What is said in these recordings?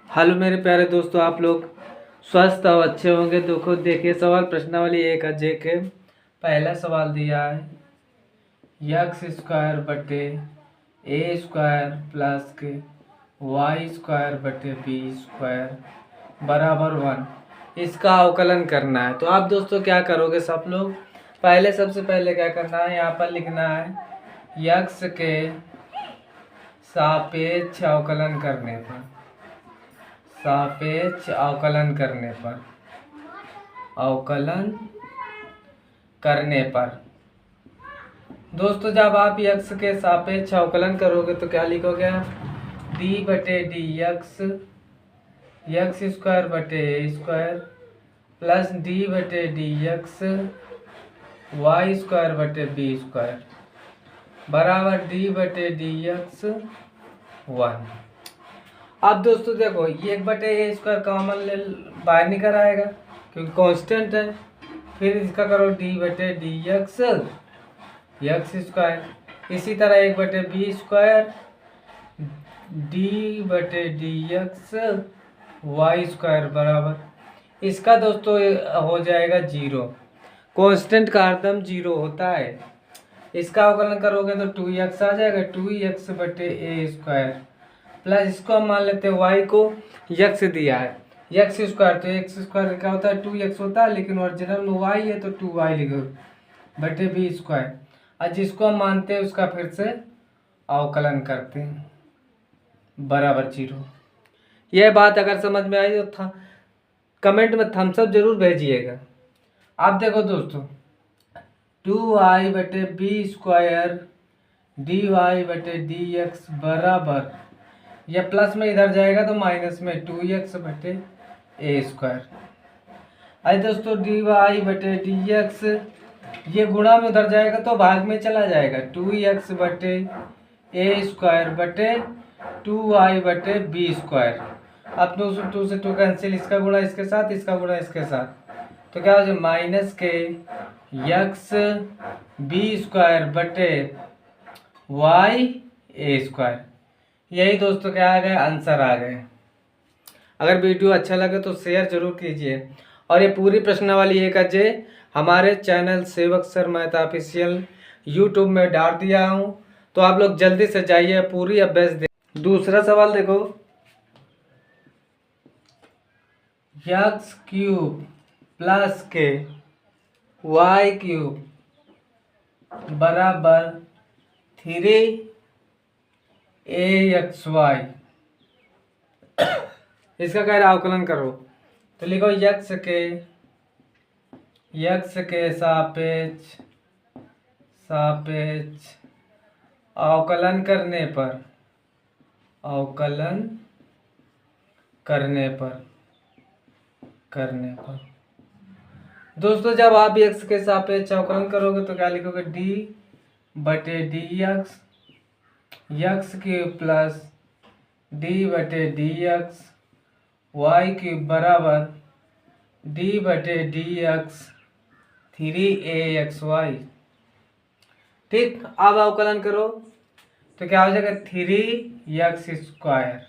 Hello मेरे प्यारे दोस्तों, आप लोग स्वस्थ और अच्छे होंगे। देखिए सवाल प्रश्नावली 1 अजय के पहला सवाल दिया है यक्स स्क्वायर बटे ए स्क्वायर प्लस के वाई स्क्वायर बटे बी स्क्वायर बराबर 1। इसका अवकलन करना है। तो आप दोस्तों क्या करोगे, सब लोग सबसे पहले क्या करना है, यहाँ पर लिखना है यक्स के सापेक्ष अवकलन करने पर, सापेक्ष अवकलन करने पर दोस्तों जब आप यक्स के सापेक्ष अवकलन करोगे तो क्या लिखोगे आप, डी बटे डी यक्स स्क्वायर बटे ए स्क्वायर प्लस डी बटे डी यक्स वाई स्क्वायर बटे बी स्क्वायर बराबर डी बटे डी यक्स 1। अब दोस्तों देखो ये 1/a² कॉमन ले बाहर निकल आएगा क्योंकि कांस्टेंट है। फिर इसका करो डी बटे डी यक्स स्क्वायर, इसी तरह 1/b² डी बटे डी यक्स वाई स्क्वायर बराबर, इसका दोस्तों हो जाएगा 0। कांस्टेंट का हरदम 0 होता है। इसका अवकलन करोगे तो 2x आ जाएगा, 2x बटे ए स्क्वायर प्लस इसको हम मान लेते हैं y को यक्स दिया है, यक्स स्क्वायर तो एक्स स्क्वायर क्या होता है 2x होता है, लेकिन ओरिजिनल में y है तो 2y लिखो बटे बी स्क्वायर। और जिसको हम मानते हैं उसका फिर से अवकलन करते हैं बराबर 0। यह बात अगर समझ में आई तो कमेंट में थम्स अप जरूर भेजिएगा। आप देखो दोस्तों 2y बटे बी स्क्वायर डी वाई बटे डी एक्स बराबर, यह प्लस में इधर जाएगा तो माइनस में 2x बटे ए स्क्वायर। अरे दोस्तों डी वाई बटे डी एक्स ये गुणा में उधर जाएगा तो भाग में चला जाएगा, 2x बटे ए स्क्वायर बटे 2y बटे बी स्क्वायर। अब 2 से 2 कैंसिल, इसका गुणा इसके साथ, इसका गुणा इसके साथ, तो क्या हो जाए माइनस के यक्स बी स्क्वायर बटे वाई ए स्क्वायर। यही दोस्तों क्या आ गए, आंसर आ गए। अगर वीडियो अच्छा लगे तो शेयर जरूर कीजिए। और ये पूरी प्रश्नावली 1 अजय हमारे चैनल सेवक सर मेहता ऑफिशियल यूट्यूब में डाल दिया हूँ, तो आप लोग जल्दी से जाइए पूरी अभ्यास दे। दूसरा सवाल देखो, यक्स क्यूब प्लस के वाई क्यूब बराबर 3 AXY, इसका कह रहा अवकलन करो। तो लिखो यक्स के सापेक्ष अवकलन करने पर दोस्तों जब आप यक्स के सापेक्ष अवकलन करोगे तो क्या लिखोगे, डी बटे D x cube plus D बटे डी यक्स वाई क्यूब बराबर डी बटे डी यक्स 3AXY। ठीक, अब अवकलन करो तो क्या हो जाएगा 3x स्क्वायर,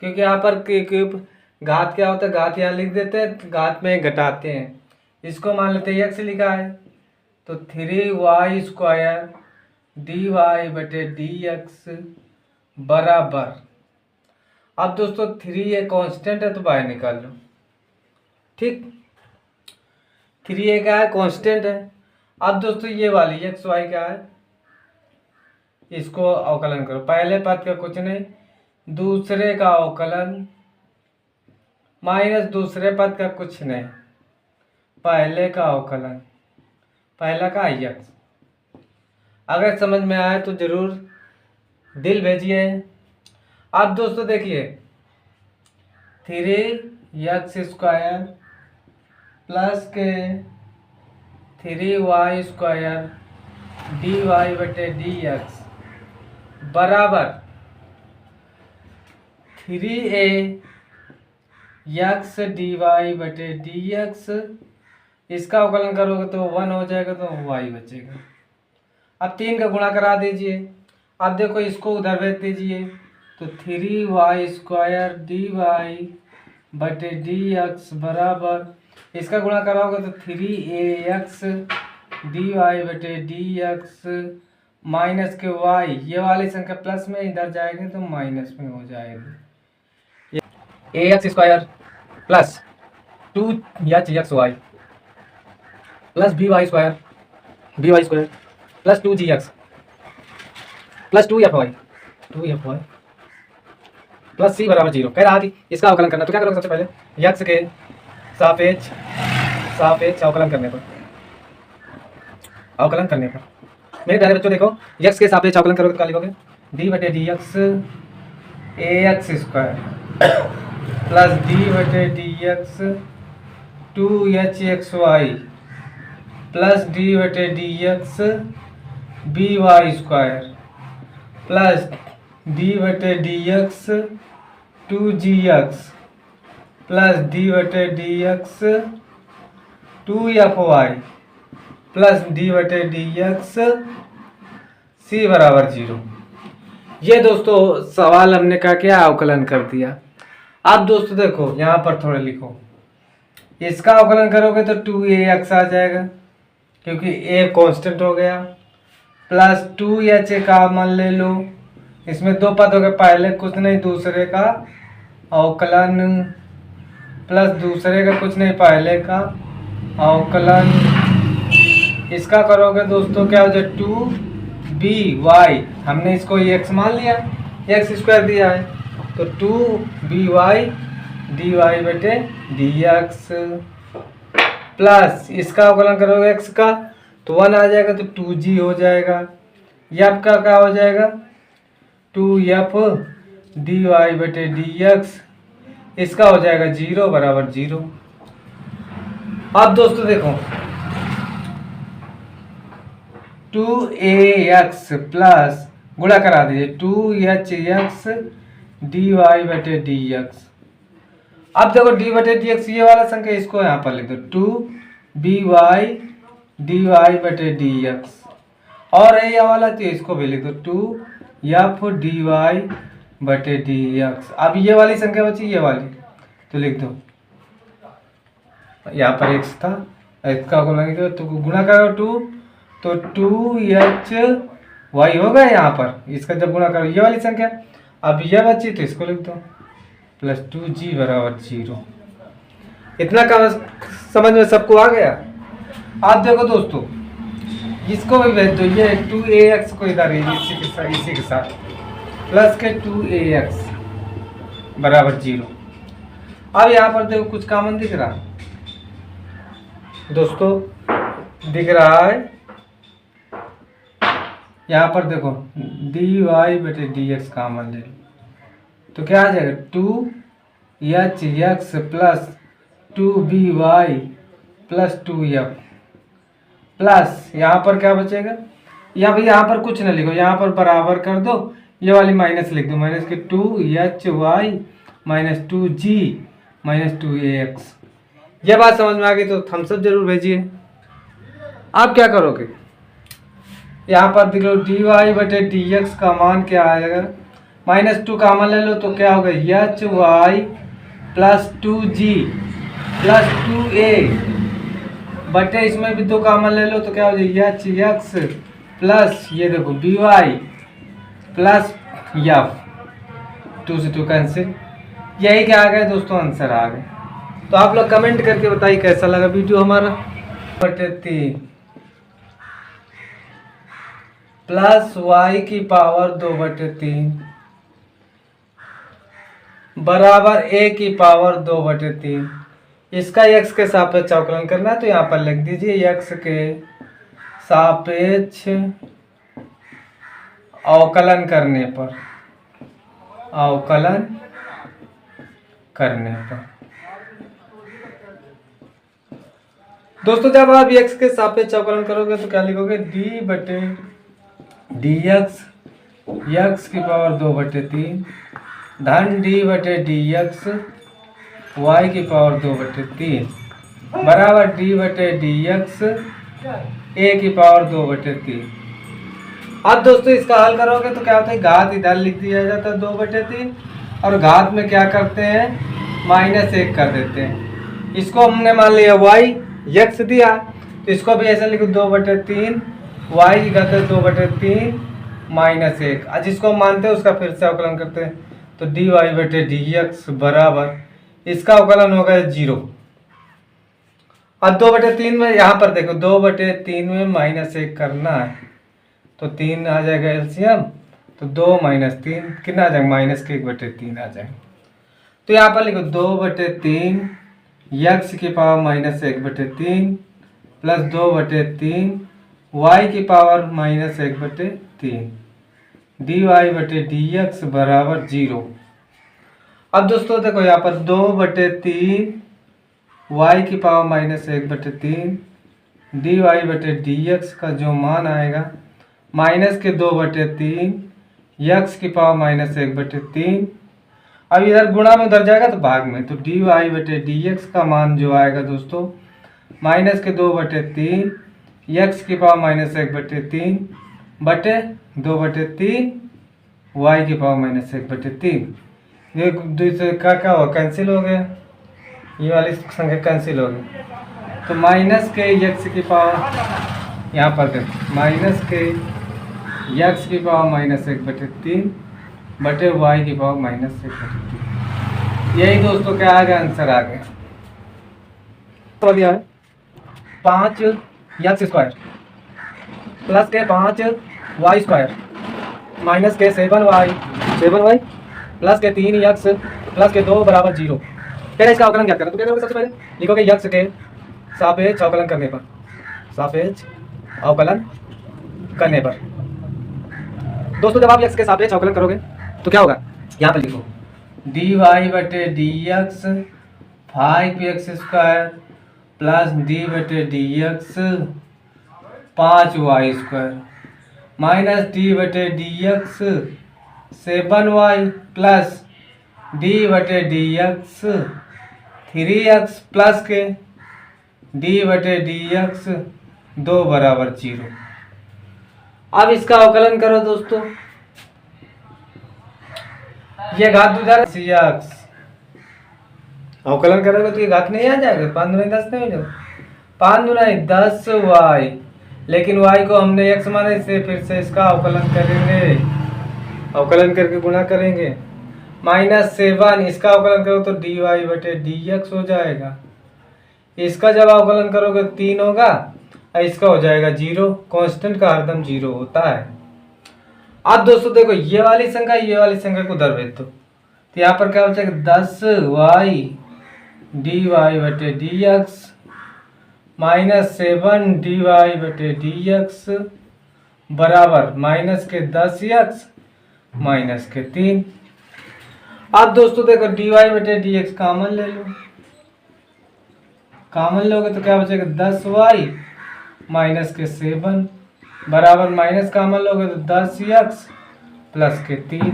क्योंकि यहाँ पर क्यूब घात क्या होता है, घात यहाँ लिख देते हैं, घात में घटाते हैं, इसको मान लेते हैं x लिखा है तो 3y स्क्वायर डी वाई बटे डी एक्स बराबर। अब दोस्तों 3 ये कांस्टेंट है तो बाहर निकाल लो। ठीक, 3 ये क्या है, कांस्टेंट है। अब दोस्तों ये वाली एक्स वाई क्या है, इसको अवकलन करो। पहले पद का कुछ नहीं, दूसरे का अवकलन माइनस दूसरे पद का कुछ नहीं, पहले का अवकलन, पहला का यक्स। अगर समझ में आए तो जरूर दिल भेजिए। अब दोस्तों देखिए 3x स्क्वायर प्लस के 3y स्क्वायर डी वाई बटे डी एक्स बराबर 3a यक्स डी वाई बटे डी एक्स, इसका अवकलन करोगे तो 1 हो जाएगा तो y बचेगा। अब 3 का गुणा करा दीजिए। अब देखो इसको उधर भेज दीजिए तो 3y² dy/dx बराबर, इसका गुणा कराओगे तो 3ax dy/dx माइनस के y, ये वाली संख्या प्लस में इधर जाएगी तो माइनस में हो जाएगी। ax² plus 2hxy plus by² plus 2gx plus 2fy plus c बराबर 0। कह रहा कि इसका अवकलन करना, तो क्या करोगे सबसे पहले x के सापेक्ष अवकलन करने पर मेरे प्यारे बच्चों देखो, x के सापेक्ष अवकलन करोगे तो क्या लिखोगे, d/dx ax² plus d/dx 2hxy plus d/dx by² plus d/dx 2gx plus d/dx 2fy plus d/dx c बराबर 0। ये दोस्तों सवाल हमने क्या अवकलन कर दिया। अब दोस्तों देखो यहाँ पर थोड़ा लिखो, इसका अवकलन करोगे तो 2ax आ जाएगा क्योंकि a कांस्टेंट हो गया, प्लस 2h का मान ले लो, इसमें दो पद हो गए, पहले कुछ नहीं दूसरे का अवकलन, प्लस दूसरे का कुछ नहीं पहले का अवकलन। इसका करोगे दोस्तों क्या हो जाए 2by, हमने इसको x मान लिया, x² दिया है तो 2by dy/dx प्लस इसका अवकलन करोगे x का तो 1 आ जाएगा तो 2g हो जाएगा। f का क्या हो जाएगा 2f dy/dx, इसका हो जाएगा 0 बराबर 0। अब दोस्तों देखो 2ax प्लस गुणा करा दीजिए 2hx dy/dx। अब देखो d/dx ये वाला संख्या, इसको यहाँ पर लिख दो 2by dy/dx, और ये वाला तो इसको भी लिख दो 2f dy/dx। अब ये वाली संख्या बची, ये वाली तो लिख दो, यहाँ पर x था, इसका गुणा करो 2 तो 2hy होगा यहाँ पर, इसका जब गुणा करो ये वाली संख्या, अब ये बची तो इसको लिख दो प्लस 2g बराबर 0। इतना काम समझ में सबको आ गया। आप देखो दोस्तों इसको भी भेज दो, ये 2ax को इधर इसी के साथ प्लस के 2ax बराबर 0। अब यहाँ पर देखो कुछ कॉमन दिख रहा दोस्तों, दिख रहा है यहाँ पर देखो dy/dx कॉमन ले लो तो क्या आ जाएगा 2hx plus 2by plus 2f plus यहाँ पर क्या बचेगा, या भाई यहाँ पर कुछ ना लिखो, यहाँ पर बराबर कर दो, ये वाली माइनस लिख दो, माइनस के 2hy minus 2g minus 2ax। यह बात समझ में आ गई तो थम्स अप जरूर भेजिए। आप क्या करोगे, यहाँ पर देख लो dy/dx का मान क्या आएगा, -2 कॉमन ले लो तो क्या होगा hy plus 2g plus 2a बटे इसमें भी 2 कॉमन ले लो तो क्या हो जाएगा hx प्लस ये देखो by प्लस f, 2 से 2 कैंसिल। यही क्या आ गया दोस्तों, आंसर आ गए। तो आप लोग कमेंट करके बताइए कैसा लगा वीडियो हमारा। बटे 3 प्लस y की पावर 2/3 बराबर a की पावर 2/3। इसका x के सापेक्ष अवकलन करना है तो यहाँ पर लिख दीजिए x के सापेक्ष अवकलन करने पर दोस्तों जब आप x के सापेक्ष अवकलन करोगे तो क्या लिखोगे d/dx x की पावर 2/3 धन d/dx y की पावर 2/3 बराबर d/dx a की पावर 2/3। अब दोस्तों इसका हल करोगे तो क्या होता है, घात इधर लिख दिया जाता है 2/3 और घात में क्या करते हैं -1 कर देते हैं। इसको हमने मान लिया y x दिया तो इसको भी ऐसा लिखो 2/3 y की घात 2/3 -1। आज जिसको मानते हैं उसका फिर से अवकलन करते हैं तो dy/dx बराबर इसका अवकलन होगा 0। अब 2/3 में यहाँ पर देखो 2/3 में -1 करना है तो 3 आ जाएगा एलसीएम, तो 2 - 3 कितना आ जाएगा -1/3 आ जाएगा। तो यहाँ पर लिखो 2/3 x की पावर -1/3 प्लस 2/3 y की पावर -1/3 dy/dx बराबर 0। अब दोस्तों देखो यहाँ पर 2/3 y की पावर -1/3 dy/dx का जो मान आएगा -2/3 x की पावर -1/3। अब इधर गुणा में उधर जाएगा तो भाग में, तो dy/dx का मान जो आएगा दोस्तों -2/3 x की पावर -1/3 बटे 2/3 y की पावर -1/3। ये दूसरे का क्या हुआ, कैंसिल हो गया, ये वाली संख्या कैंसिल हो गई। तो -x की पावर यहाँ पर -k x की पावर -1/3 बटे y की पावर -1/3। यही दोस्तों क्या आ गया, आंसर आ गया। तो दिया है 5x² प्लस के 5y² माइनस के 7y प्लस के 3x प्लस के 2 बराबर 0। फिर इसका अवकलन क्या करें, तो क्या करोगे, सबसे पहले लिखोगे x के सापेक्ष अवकलन करने पर, सापेक्ष अवकलन करने पर दोस्तों जब आप x के सापेक्ष अवकलन करोगे तो क्या होगा, यहाँ पर लिखो dy/dx 5x² plus d/dx 5y² minus d/dx 7y plus d/dx 3x plus के d/dx 2 बराबर 0। अब इसका अवकलन करो दोस्तों, ये घात उधर x अवकलन करोगे तो ये घात नहीं आ जाएगा, 5 दूनी 10 नहीं हो जाएगा, 5 दूनी 10y, लेकिन y को हमने x माना इसे फिर से इसका अवकलन करेंगे, अवकलन करके गुणा करेंगे। -7 इसका अवकलन करो तो dy/dx हो जाएगा। इसका जब अवकलन करोगे 3 होगा और इसका हो जाएगा 0। कांस्टेंट का हरदम 0 होता है। अब दोस्तों देखो ये वाली संख्या को उधर भेज दो तो यहाँ पर क्या हो जाएगा 10y dy/dx -7 dy/dx बराबर -10x -3। अब दोस्तों देखो dy/dx कॉमन ले लो, कॉमन लोगे तो क्या बचेगा 10y -7 बराबर माइनस कॉमन लोगे तो 10x +3।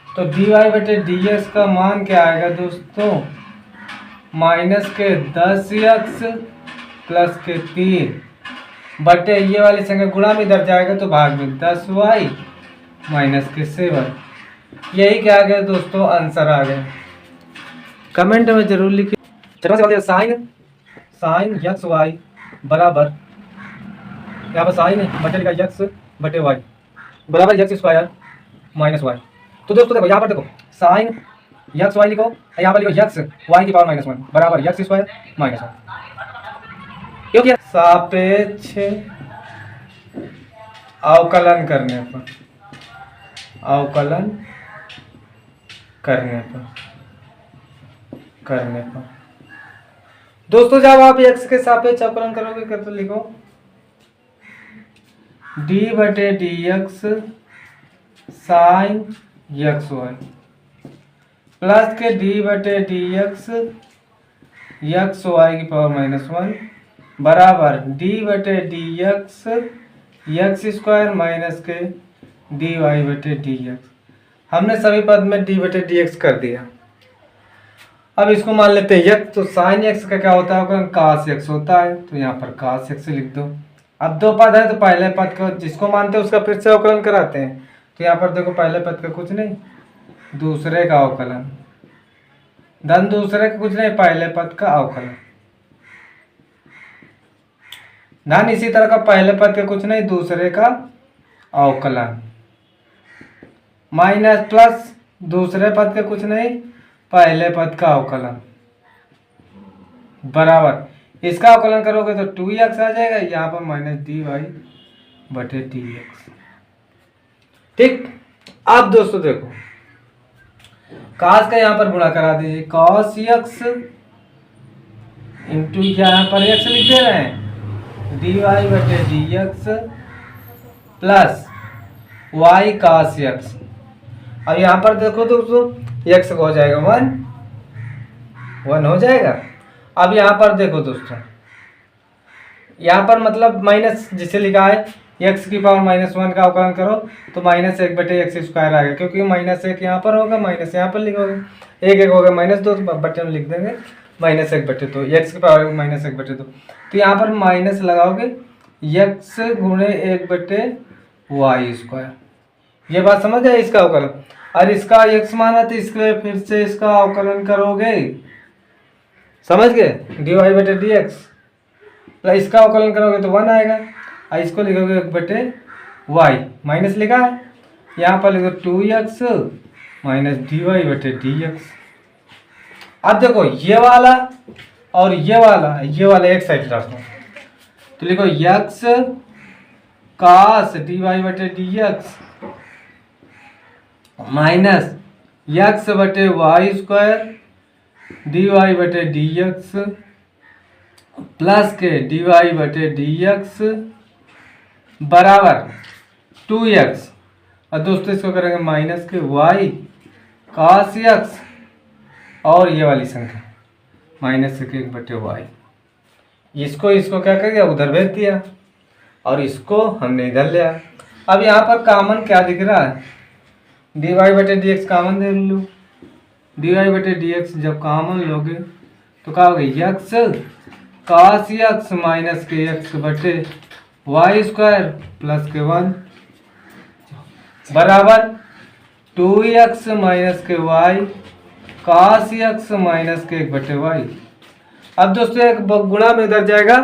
तो dy/dx का मान क्या आएगा दोस्तों, -10x +3 बटे ये वाली संख्या गुणा में इधर जाएगा तो भाग में 10y -7। यही क्या आ गया दोस्तों, आंसर आ गया। कमेंट में जरूर लिखिए। चलो साइन एक्स वाई बराबर, यहाँ पर साइन बटे लिखा एक्स बटे वाई बराबर x² -y। तो दोस्तों देखो यहाँ पर देखो साइन एक्स वाई लिखो, यहाँ पर लिखो x y की पावर -1 बराबर x² -1, क्योंकि सापेक्ष अवकलन करने पर, अवकलन करने पर दोस्तों जब आप x के सापेक्ष अवकलन करोगे तो लिखो d/dx sine x Y plus के d/dx एक्स वाई की पावर -1 बराबर d/dx x² माइनस के dy/dx। हमने सभी पद में d/dx कर दिया। अब इसको मान लेते हैं x, तो साइन x का क्या होता है, cos x होता है, तो यहाँ पर cos x लिख दो अब दो पद है तो पहले पद को जिसको मानते हैं उसका फिर से अवकलन कराते हैं। तो यहाँ पर देखो पहले पद का कुछ नहीं, दूसरे का अवकलन, धन दूसरे का कुछ नहीं, पहले पद का अवकलन, धन इसी तरह का पहले पद का कुछ नहीं, दूसरे का अवकलन, माइनस प्लस दूसरे पद का कुछ नहीं, पहले पद का अवकलन, बराबर इसका अवकलन करोगे तो 2x आ जाएगा, यहाँ पर माइनस dy बटे dx। ठीक। अब दोस्तों देखो cos का यहाँ पर गुणा करा दीजिए, cos x इंटू यहाँ पर x लिख दे रहे हैं, dy बटे dx plus y cos x। अब यहाँ पर देखो दोस्तों x हो जाएगा 1 हो जाएगा। अब यहाँ पर देखो दोस्तों, यहाँ पर मतलब माइनस जिसे लिखा है x की पावर -1 का अवकलन करो तो -1 बटे x स्क्वायर आएगा, क्योंकि -1 यहाँ पर होगा, माइनस यहाँ पर लिखोगे, 1 होगा -2 बटे में लिख देंगे -1 बटे 2, x की पावर -1 बटे 2, तो यहाँ पर माइनस लगाओगे x गुणे 1 बटे वाई स्क्वायर। ये बात समझ आए इसका अवकलन। और इसका x माना तो इसके फिर से इसका अवकलन करोगे, समझ गए, dy बटे dx प्लस इसका अवकलन करोगे तो 1 आएगा, और इसको लिखोगे 1 बटे y, माइनस लिखा है यहाँ पर लिखो 2x माइनस dy बटे dx। अब देखो ये वाला और ये वाला एक साइड रखो, तो लिखो x cos dy बटे dx माइनस x बटे वाई स्क्वायर dy बटे dx प्लस के dy बटे dx बराबर 2x, और दोस्तों इसको करेंगे माइनस के y cos x और ये वाली संख्या माइनस के 1 बटे y। इसको क्या कर दिया, उधर भेज दिया और इसको हमने इधर लिया। अब यहाँ पर कॉमन क्या दिख रहा है, dy बटे dx कॉमन दे लो, dy बटे dx जब कॉमन लोगे तो क्या होगा, x cos x माइनस के x बटे वाई स्क्वायर प्लस के 1 बराबर 2x माइनस के y cos x माइनस के 1 बटे y। अब दोस्तों एक गुणा में इधर जाएगा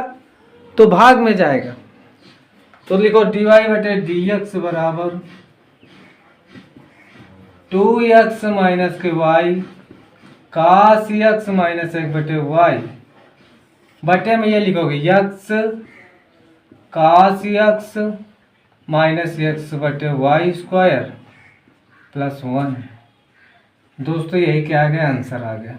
तो भाग में जाएगा, तो लिखो dy बटे dx बराबर 2x माइनस के y cos x माइनस 1 बटे y, बटे में ये लिखोगे x cos x minus x बटे y स्क्वायर प्लस 1। दोस्तों यही क्या आ गया, आंसर आ गया।